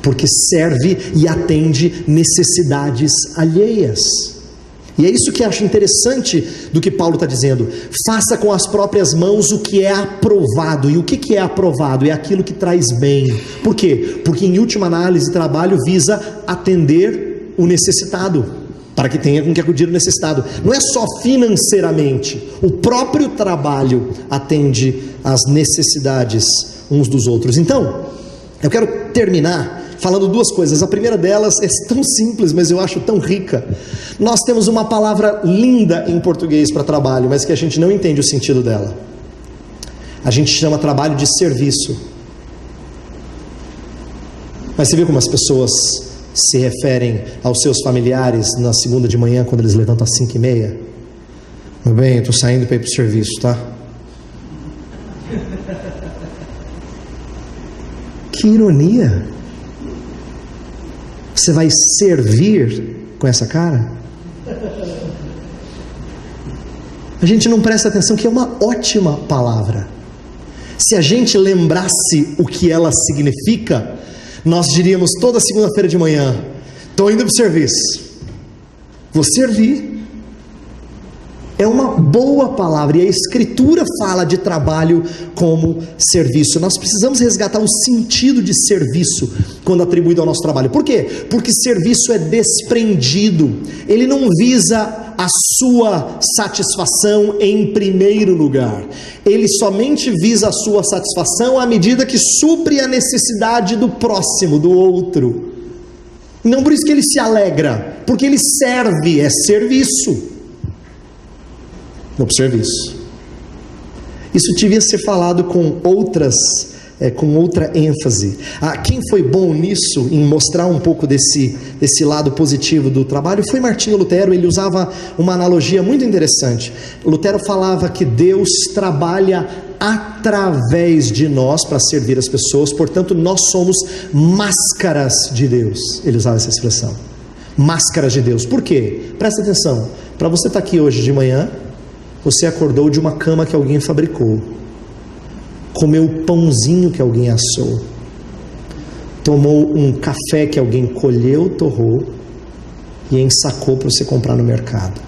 porque serve e atende necessidades alheias. E é isso que eu acho interessante do que Paulo está dizendo. Faça com as próprias mãos o que é aprovado. E o que é aprovado? É aquilo que traz bem. Por quê? Porque em última análise, trabalho visa atender o necessitado, para que tenha com que acudir o necessitado. Não é só financeiramente. O próprio trabalho atende às necessidades uns dos outros. Então, eu quero terminar falando duas coisas. A primeira delas é tão simples, mas eu acho tão rica. Nós temos uma palavra linda em português para trabalho, mas que a gente não entende o sentido dela. A gente chama trabalho de serviço. Mas você viu como as pessoas se referem aos seus familiares na segunda de manhã, quando eles levantam às 5h30? Meu bem, eu estou saindo para ir para o serviço, tá? Que ironia! Você vai servir com essa cara? A gente não presta atenção que é uma ótima palavra. Se a gente lembrasse o que ela significa, nós diríamos toda segunda-feira de manhã: estou indo para o serviço, vou servir. É uma boa palavra, e a Escritura fala de trabalho como serviço. Nós precisamos resgatar o sentido de serviço quando atribuído ao nosso trabalho. Por quê? Porque serviço é desprendido. Ele não visa a sua satisfação em primeiro lugar. Ele somente visa a sua satisfação à medida que supre a necessidade do próximo, do outro. Não por isso que ele se alegra, porque ele serve, é serviço. No serviço. Isso devia ser falado com outra ênfase. Quem foi bom nisso, em mostrar um pouco desse lado positivo do trabalho, foi Martinho Lutero. Ele usava uma analogia muito interessante. Lutero falava que Deus trabalha através de nós para servir as pessoas, portanto nós somos máscaras de Deus. Ele usava essa expressão, máscaras de Deus. Por quê? Presta atenção, para você estar aqui hoje de manhã, você acordou de uma cama que alguém fabricou, comeu o pãozinho que alguém assou, tomou um café que alguém colheu, torrou, e ensacou para você comprar no mercado.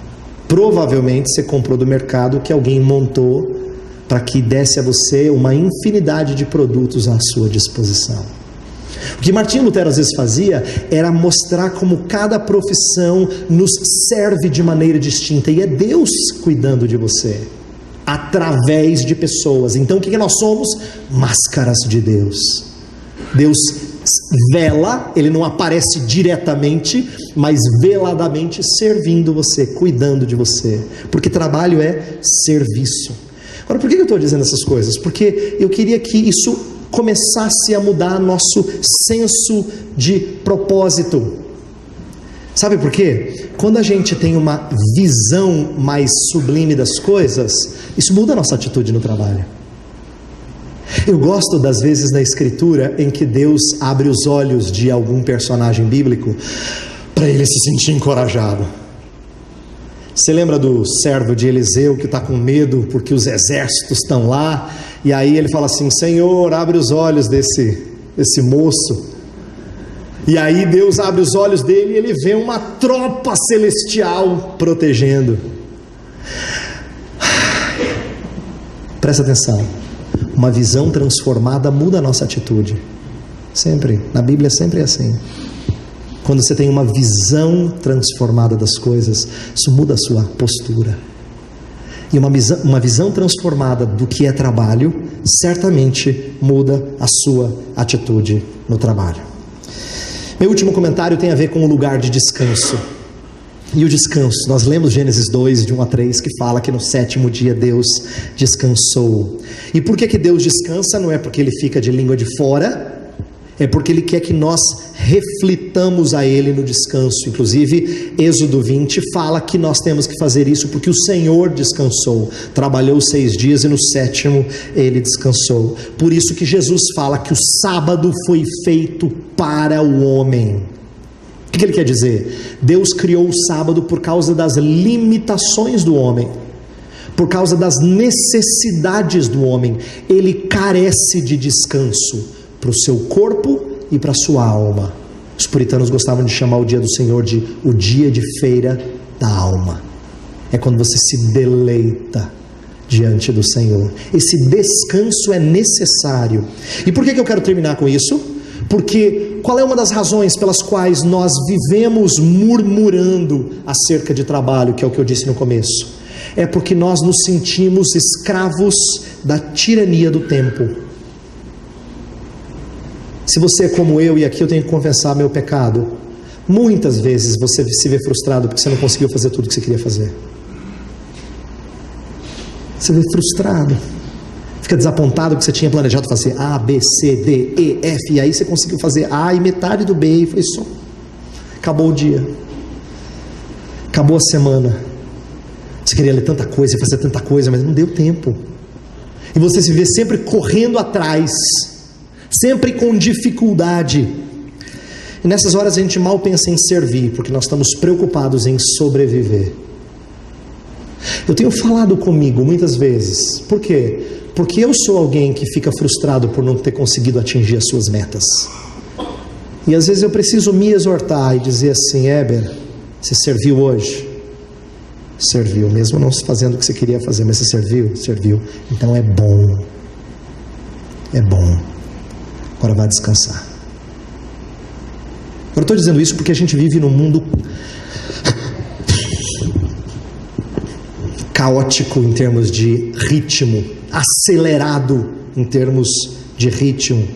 Provavelmente você comprou do mercado que alguém montou para que desse a você uma infinidade de produtos à sua disposição. O que Martinho Lutero às vezes fazia era mostrar como cada profissão nos serve de maneira distinta, e é Deus cuidando de você através de pessoas. Então o que nós somos? Máscaras de Deus. Deus vela, Ele não aparece diretamente, mas veladamente servindo você, cuidando de você, porque trabalho é serviço. Agora, por que eu estou dizendo essas coisas? Porque eu queria que isso começasse a mudar nosso senso de propósito. Sabe por quê? Quando a gente tem uma visão mais sublime das coisas, isso muda a nossa atitude no trabalho. Eu gosto das vezes na Escritura em que Deus abre os olhos de algum personagem bíblico para ele se sentir encorajado. Você lembra do servo de Eliseu que está com medo porque os exércitos estão lá, e aí ele fala assim: Senhor, abre os olhos desse moço. E aí Deus abre os olhos dele e ele vê uma tropa celestial protegendo. Presta atenção, uma visão transformada muda a nossa atitude. Sempre, na Bíblia sempre é assim. Quando você tem uma visão transformada das coisas, isso muda a sua postura. E uma visão transformada do que é trabalho, certamente muda a sua atitude no trabalho. Meu último comentário tem a ver com o lugar de descanso. E o descanso, nós lemos Gênesis 2, de 1 a 3, que fala que no 7º dia Deus descansou. E por que Deus descansa? Não é porque Ele fica de língua de fora, é porque Ele quer que nós reflitamos a Ele no descanso. Inclusive, Êxodo 20 fala que nós temos que fazer isso porque o Senhor descansou, trabalhou 6 dias e no 7º Ele descansou. Por isso que Jesus fala que o sábado foi feito para o homem. O que Ele quer dizer? Deus criou o sábado por causa das limitações do homem, por causa das necessidades do homem. Ele carece de descanso para o seu corpo e para a sua alma. Os puritanos gostavam de chamar o dia do Senhor de o dia de feira da alma. É quando você se deleita diante do Senhor. Esse descanso é necessário. E por que eu quero terminar com isso? Porque qual é uma das razões pelas quais nós vivemos murmurando acerca de trabalho, que é o que eu disse no começo? É porque nós nos sentimos escravos da tirania do tempo. Se você é como eu, e aqui eu tenho que confessar meu pecado, muitas vezes você se vê frustrado porque você não conseguiu fazer tudo o que você queria fazer. Você vê frustrado, fica desapontado porque você tinha planejado fazer A, B, C, D, E, F, e aí você conseguiu fazer A e metade do B, e foi só. Acabou o dia, acabou a semana. Você queria ler tanta coisa, fazer tanta coisa, mas não deu tempo. E você se vê sempre correndo atrás, sempre com dificuldade. E nessas horas a gente mal pensa em servir, porque nós estamos preocupados em sobreviver. Eu tenho falado comigo muitas vezes. Por quê? Porque eu sou alguém que fica frustrado por não ter conseguido atingir as suas metas. E às vezes eu preciso me exortar e dizer assim: Éber, você serviu hoje? Serviu, mesmo não fazendo o que você queria fazer, mas você serviu? Serviu. Então é bom. É bom. Agora vai descansar. Eu estou dizendo isso porque a gente vive num mundo caótico em termos de ritmo, acelerado em termos de ritmo.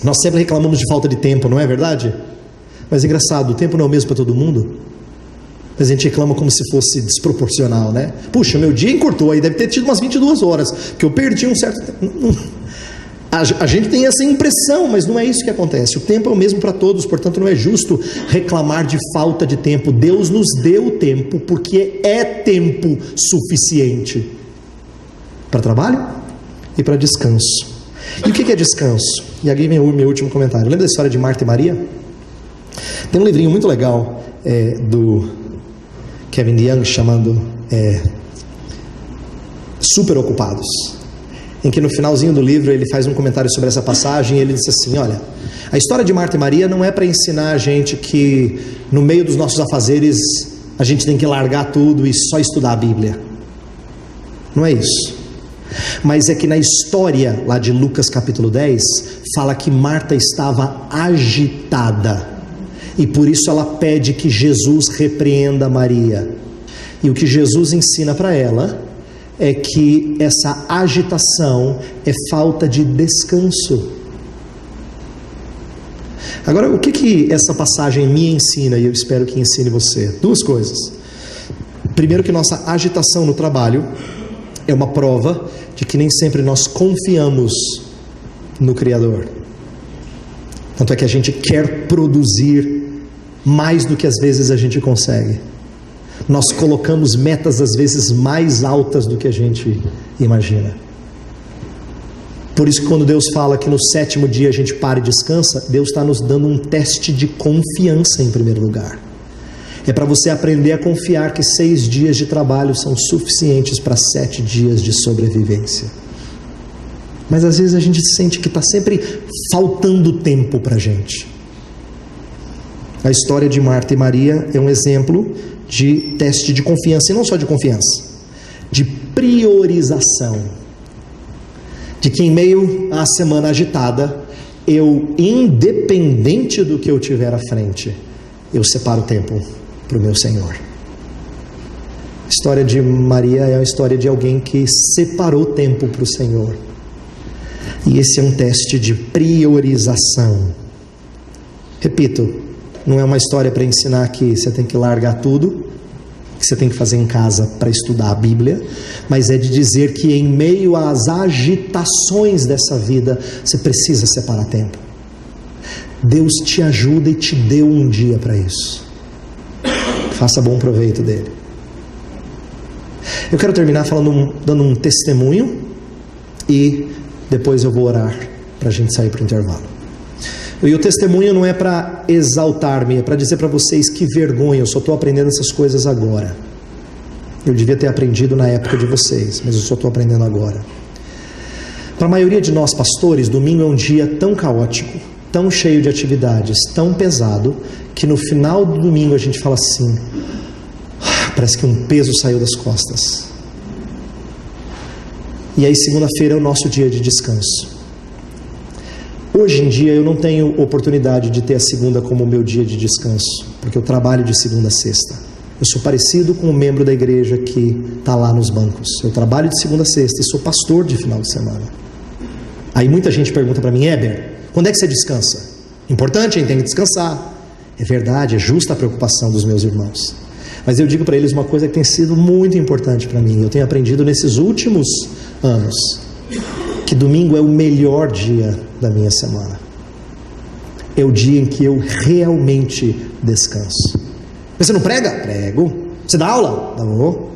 Nós sempre reclamamos de falta de tempo, não é verdade? Mas é engraçado, o tempo não é o mesmo para todo mundo. Mas a gente reclama como se fosse desproporcional, né? Puxa, meu dia encurtou, aí deve ter tido umas 22 horas, porque eu perdi um certo tempo. A gente tem essa impressão, mas não é isso que acontece. O tempo é o mesmo para todos, portanto não é justo reclamar de falta de tempo. Deus nos deu tempo, porque é tempo suficiente para trabalho e para descanso. E o que é descanso? E aqui vem o meu último comentário. Lembra da história de Marta e Maria? Tem um livrinho muito legal do Kevin DeYoung chamando Super Ocupados, em que no finalzinho do livro ele faz um comentário sobre essa passagem e ele diz assim: olha, A história de Marta e Maria não é para ensinar a gente que no meio dos nossos afazeres a gente tem que largar tudo e só estudar a Bíblia. Não é isso. Mas é que na história lá de Lucas capítulo 10, fala que Marta estava agitada, e por isso ela pede que Jesus repreenda Maria. E o que Jesus ensina para ela é que essa agitação é falta de descanso. Agora, o que essa passagem me ensina, e eu espero que ensine você? Duas coisas. Primeiro, que nossa agitação no trabalho é uma prova de que nem sempre nós confiamos no Criador. Tanto é que a gente quer produzir mais do que às vezes a gente consegue. Nós colocamos metas às vezes mais altas do que a gente imagina. Por isso que quando Deus fala que no 7º dia a gente para e descansa, Deus está nos dando um teste de confiança em primeiro lugar. É para você aprender a confiar que 6 dias de trabalho são suficientes para 7 dias de sobrevivência. Mas às vezes a gente sente que está sempre faltando tempo para a gente. A história de Marta e Maria é um exemplo de teste de confiança, e não só de confiança, de priorização. De que em meio à semana agitada, eu, independente do que eu tiver à frente, eu separo tempo para o meu Senhor. A história de Maria é a história de alguém que separou tempo para o Senhor. E esse é um teste de priorização. Repito, não é uma história para ensinar que você tem que largar tudo, que você tem que fazer em casa para estudar a Bíblia, mas é de dizer que em meio às agitações dessa vida, você precisa separar tempo. Deus te ajuda e te deu um dia para isso. Faça bom proveito dele. Eu quero terminar dando um testemunho, e depois eu vou orar para a gente sair para o intervalo. E o testemunho não é para exaltar-me, é para dizer para vocês que vergonha, eu só estou aprendendo essas coisas agora. Eu devia ter aprendido na época de vocês, mas eu só estou aprendendo agora. Para a maioria de nós pastores, domingo é um dia tão caótico, tão cheio de atividades, tão pesado, que no final do domingo a gente fala assim, parece que um peso saiu das costas. E aí segunda-feira é o nosso dia de descanso. Hoje em dia eu não tenho oportunidade de ter a segunda como o meu dia de descanso, porque eu trabalho de segunda a sexta. Eu sou parecido com um membro da igreja que está lá nos bancos. Eu trabalho de segunda a sexta e sou pastor de final de semana. Aí muita gente pergunta para mim, Heber, quando é que você descansa? Importante, hein? Tem que descansar. É verdade, é justa a preocupação dos meus irmãos. Mas eu digo para eles uma coisa que tem sido muito importante para mim. Eu tenho aprendido nesses últimos anos que domingo é o melhor dia da minha semana. É o dia em que eu realmente descanso. Mas você não prega? Prego. Você dá aula? Dou.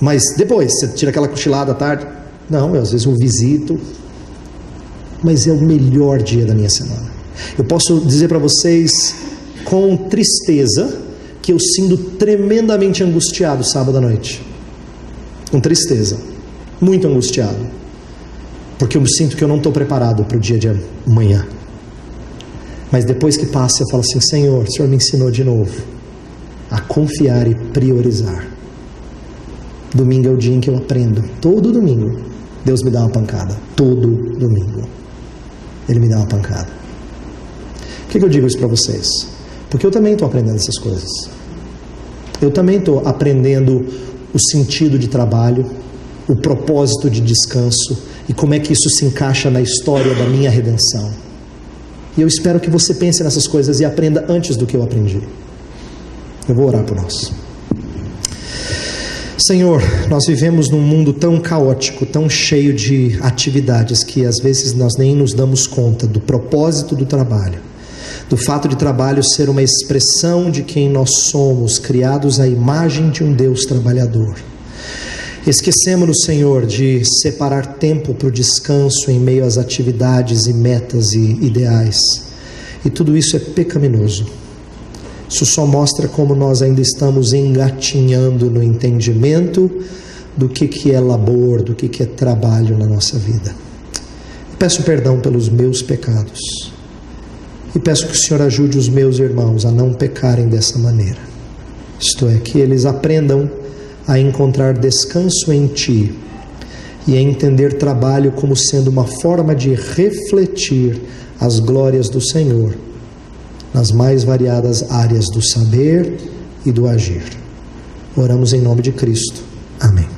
Mas depois, você tira aquela cochilada à tarde? Não, às vezes eu visito. Mas é o melhor dia da minha semana. Eu posso dizer para vocês com tristeza que eu sinto tremendamente angustiado sábado à noite. Com tristeza. Muito angustiado. Porque eu sinto que eu não estou preparado para o dia de amanhã. Mas depois que passa eu falo assim, Senhor, o Senhor me ensinou de novo a confiar e priorizar. Domingo é o dia em que eu aprendo. Todo domingo Deus me dá uma pancada. Todo domingo Ele me dá uma pancada. Por que eu digo isso para vocês? Porque eu também estou aprendendo essas coisas. Eu também estou aprendendo o sentido de trabalho, o propósito de descanso e como é que isso se encaixa na história da minha redenção. E eu espero que você pense nessas coisas e aprenda antes do que eu aprendi. Eu vou orar por nós. Senhor, nós vivemos num mundo tão caótico, tão cheio de atividades, que às vezes nós nem nos damos conta do propósito do trabalho, do fato de trabalho ser uma expressão de quem nós somos, criados à imagem de um Deus trabalhador. Esquecemos-nos, Senhor, de separar tempo para o descanso em meio às atividades e metas e ideais. E tudo isso é pecaminoso. Isso só mostra como nós ainda estamos engatinhando no entendimento do que é labor, do que é trabalho na nossa vida. Eu peço perdão pelos meus pecados. E peço que o Senhor ajude os meus irmãos a não pecarem dessa maneira. Isto é, que eles aprendam a encontrar descanso em Ti e a entender trabalho como sendo uma forma de refletir as glórias do Senhor nas mais variadas áreas do saber e do agir. Oramos em nome de Cristo. Amém.